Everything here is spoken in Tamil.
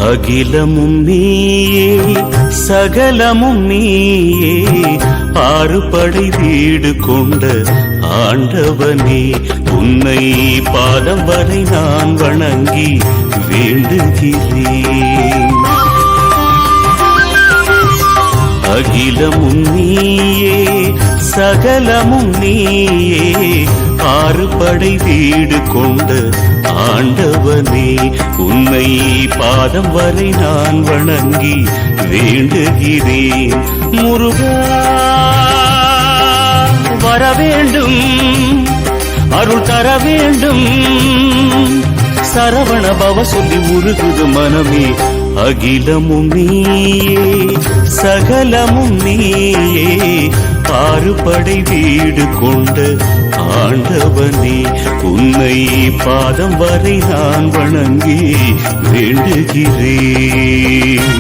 அகிலமும் நீயே சகலமும் நீயே ஆறுபடை வீடு கொண்ட ஆண்டவனே உன்னை பாதம் வரை நான் வணங்கி வேண்டுகிறேன். அகிலமும் நீயே சகலமும் நீயே ஆறுபடை வீடு கொண்ட ஆண்டவனே உன்னை பாதம் வரை நான் வணங்கி வேண்டுகிறேன். முருகா வர வேண்டும், அருள் தர வேண்டும், சரவண பவ சொல்லி உருகுது மனமே. அகிலமும் நீயே சகலமும் நீயே ஆறுபடை வீடு கொண்ட ஆண்டவனே உன்னை பாதம் வரை நான் வணங்கி வேண்டுகிறேன்.